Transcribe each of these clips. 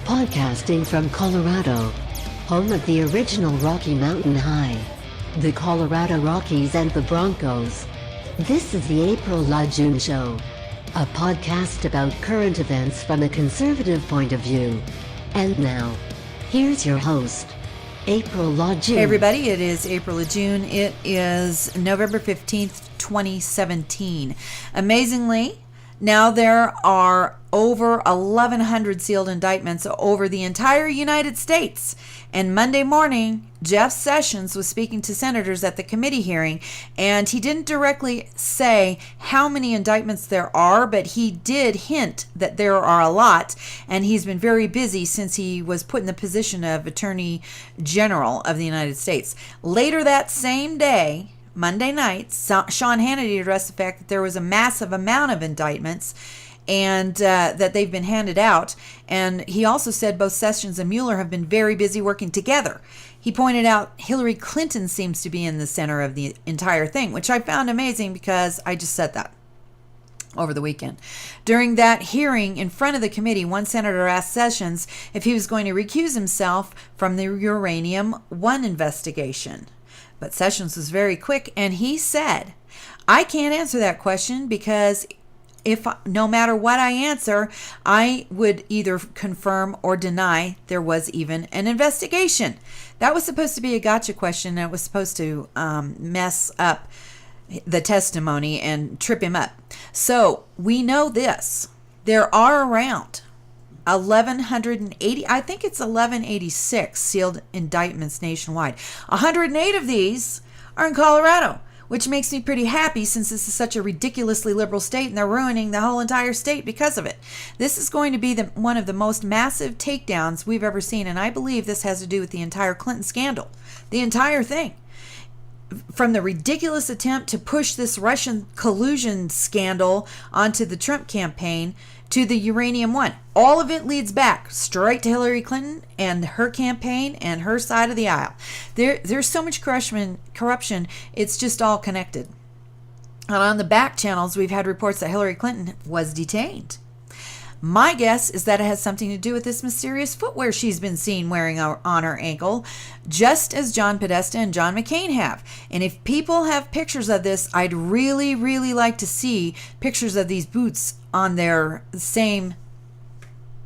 Podcasting from Colorado, home of the original Rocky Mountain High, the Colorado Rockies and the Broncos. This is the April LaJune Show, a podcast about current events from a conservative point of view. And now, here's your host, April LaJune. Hey everybody, it is April LaJune. It is November 15th, 2017. Amazingly, now there are over 1,100 sealed indictments over the entire United States. And Monday morning, Jeff Sessions was speaking to senators at the committee hearing, and he didn't directly say how many indictments there are, but he did hint that there are a lot, and he's been very busy since he was put in the position of Attorney General of the United States. Later that same day, Monday night, Sean Hannity addressed the fact that there was a massive amount of indictments and that they've been handed out. And he also said both Sessions and Mueller have been very busy working together. He pointed out Hillary Clinton seems to be in the center of the entire thing, which I found amazing because I just said that over the weekend. During that hearing in front of the committee, one senator asked Sessions if he was going to recuse himself from the Uranium One investigation. But Sessions was very quick, and he said, I can't answer that question because no matter what I answer, I would either confirm or deny there was even an investigation. That was supposed to be a gotcha question, and it was supposed to mess up the testimony and trip him up. So we know this. There are around 1,180, I think it's 1,186 sealed indictments nationwide. 108 of these are in Colorado, which makes me pretty happy since this is such a ridiculously liberal state and they're ruining the whole entire state because of it. This is going to be one of the most massive takedowns we've ever seen, and I believe this has to do with the entire Clinton scandal, the entire thing. From the ridiculous attempt to push this Russian collusion scandal onto the Trump campaign to the Uranium One. All of it leads back straight to Hillary Clinton and her campaign and her side of the aisle. There's so much corruption, it's just all connected. And on the back channels, we've had reports that Hillary Clinton was detained. My guess is that it has something to do with this mysterious footwear she's been seen wearing on her ankle, just as John Podesta and John McCain have. And if people have pictures of this, I'd really, really like to see pictures of these boots on their same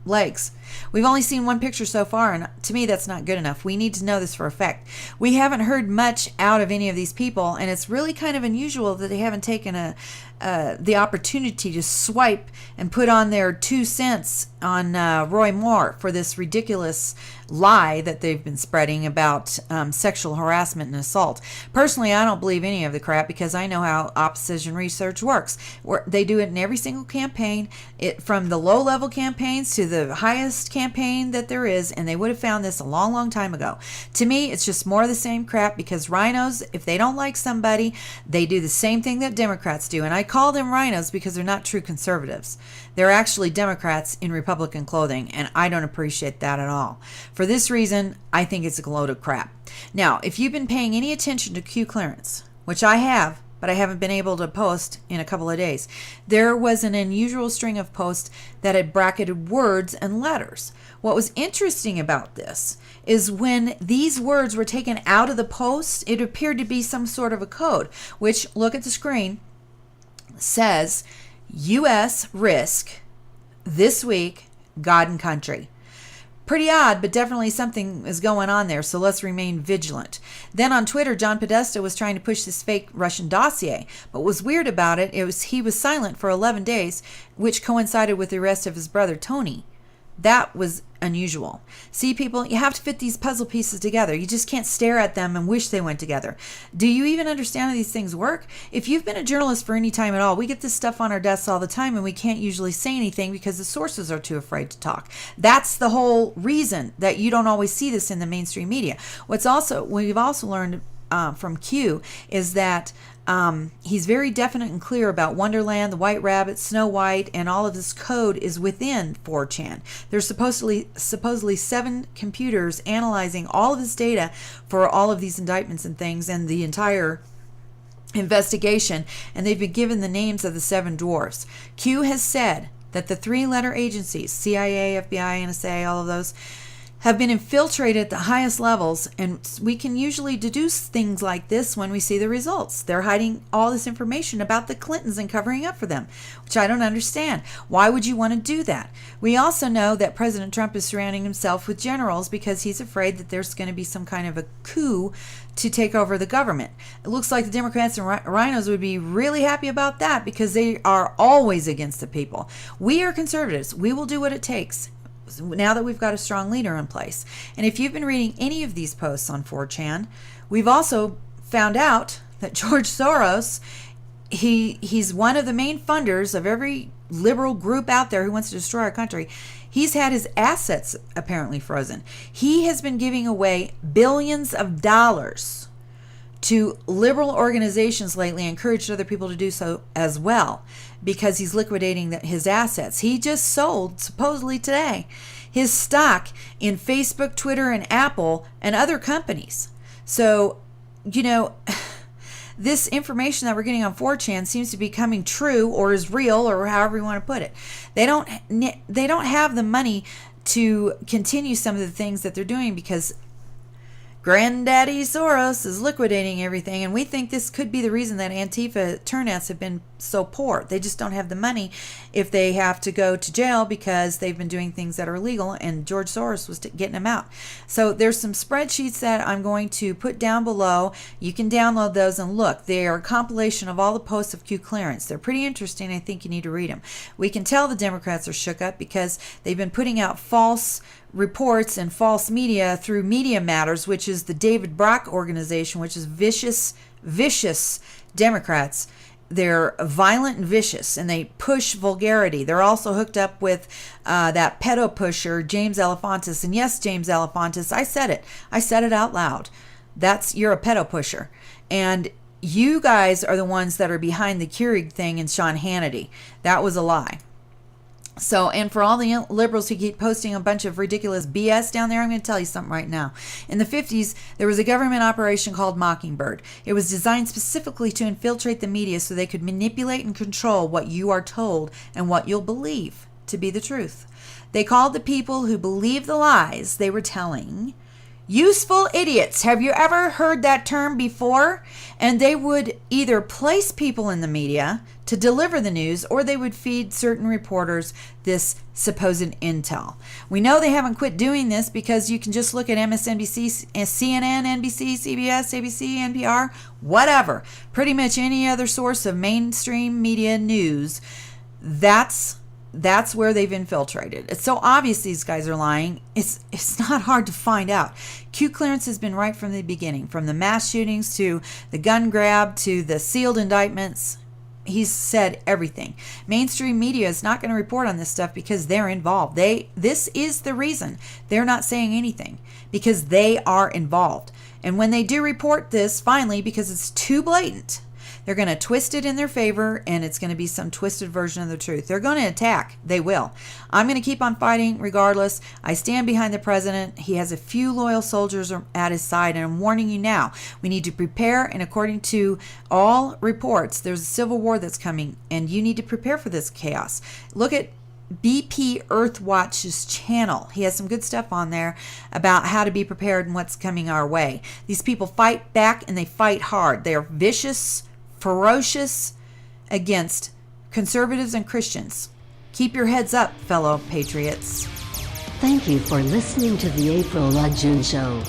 legs. We've only seen one picture so far, and to me that's not good enough. We need to know this for a fact. We haven't heard much out of any of these people, and it's really kind of unusual that they haven't taken the opportunity to swipe and put on their 2 cents on Roy Moore for this ridiculous lie that they've been spreading about sexual harassment and assault. Personally, I don't believe any of the crap because I know how opposition research works. They do it in every single campaign, from the low-level campaigns to the highest campaign that there is, and they would have found this a long, long time ago. To me, it's just more of the same crap because rhinos, if they don't like somebody, they do the same thing that Democrats do. And I call them rhinos because they're not true conservatives. They're actually Democrats in Republican clothing, and I don't appreciate that at all. For this reason, I think it's a load of crap. Now, if you've been paying any attention to Q clearance, which I have, but I haven't been able to post in a couple of days, there was an unusual string of posts that had bracketed words and letters. What was interesting about this is when these words were taken out of the post, it appeared to be some sort of a code, which, look at the screen, says U.S. risk this week, God and country. Pretty odd, but definitely something is going on there, so let's remain vigilant. Then on Twitter, John Podesta was trying to push this fake Russian dossier, but what was weird about it was he was silent for 11 days, which coincided with the arrest of his brother Tony. That was unusual. See, people, you have to fit these puzzle pieces together. You just can't stare at them and wish they went together. Do you even understand how these things work? If you've been a journalist for any time at all, we get this stuff on our desks all the time and we can't usually say anything because the sources are too afraid to talk. That's the whole reason that you don't always see this in the mainstream media. We've also learned from Q is that he's very definite and clear about Wonderland, the White Rabbit, Snow White, and all of this code is within 4chan. There's supposedly 7 computers analyzing all of this data for all of these indictments and things and the entire investigation, and they've been given the names of the 7 dwarfs. Q has said that the three-letter agencies, CIA, FBI, NSA, all of those, have been infiltrated at the highest levels, and we can usually deduce things like this when we see the results. They're hiding all this information about the Clintons and covering up for them, which I don't understand. Why would you want to do that? We also know that President Trump is surrounding himself with generals because he's afraid that there's going to be some kind of a coup to take over the government. It looks like the Democrats and rhinos would be really happy about that because they are always against the people. We are conservatives. We will do what it takes now that we've got a strong leader in place. And if you've been reading any of these posts on 4chan, we've also found out that George Soros, he's one of the main funders of every liberal group out there who wants to destroy our country. He's had his assets apparently frozen. He has been giving away billions of dollars to liberal organizations lately, encouraged other people to do so as well, because he's liquidating his assets. He just sold, supposedly today, his stock in Facebook, Twitter, and Apple, and other companies. So, this information that we're getting on 4chan seems to be coming true, or is real, or however you want to put it. They don't have the money to continue some of the things that they're doing because Granddaddy Soros is liquidating everything, and we think this could be the reason that Antifa turnouts have been so poor. They just don't have the money if they have to go to jail because they've been doing things that are illegal, and George Soros was getting them out. So there's some spreadsheets that I'm going to put down below. You can download those and look. They are a compilation of all the posts of Q clearance. They're pretty interesting. I think you need to read them. We can tell the Democrats are shook up because they've been putting out false reports and false media through Media Matters, which is the David Brock organization, which is vicious Democrats. They're violent and vicious, and they push vulgarity. They're also hooked up with that pedo pusher, James Alefantis. And yes, James Alefantis, I said it. I said it out loud. You're a pedo pusher. And you guys are the ones that are behind the Keurig thing and Sean Hannity. That was a lie. So, and for all the liberals who keep posting a bunch of ridiculous BS down there, I'm going to tell you something right now. In the 50s, there was a government operation called Mockingbird. It was designed specifically to infiltrate the media so they could manipulate and control what you are told and what you'll believe to be the truth. They called the people who believed the lies they were telling useful idiots. Have you ever heard that term before? And they would either place people in the media to deliver the news, or they would feed certain reporters this supposed intel. We know they haven't quit doing this because you can just look at MSNBC, CNN, NBC, CBS, ABC, NPR, whatever. Pretty much any other source of mainstream media news. That's where they've infiltrated. It's so obvious these guys are lying. It's not hard to find out. Q clearance has been right from the beginning, from the mass shootings to the gun grab to the sealed indictments. He's said everything. Mainstream media is not going to report on this stuff because they're involved. This is the reason they're not saying anything, because they are involved. And when they do report this, finally, because it's too blatant, they're going to twist it in their favor, and it's going to be some twisted version of the truth. They're going to attack. They will. I'm going to keep on fighting regardless. I stand behind the president. He has a few loyal soldiers at his side, and I'm warning you now. We need to prepare, and according to all reports, there's a civil war that's coming, and you need to prepare for this chaos. Look at BP Earthwatch's channel. He has some good stuff on there about how to be prepared and what's coming our way. These people fight back, and they fight hard. They are vicious, ferocious against conservatives and Christians. Keep your heads up, fellow patriots. Thank you for listening to the April LaJune Show.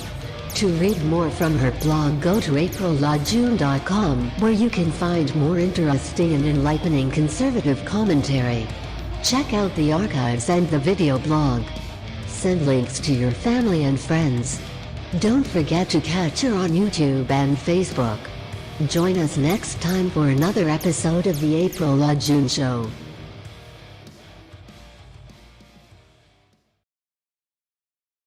To read more from her blog, go to aprillajune.com, where you can find more interesting and enlightening conservative commentary. Check out the archives and the video blog. Send links to your family and friends. Don't forget to catch her on YouTube and Facebook. Join us next time for another episode of the April LaJune Show.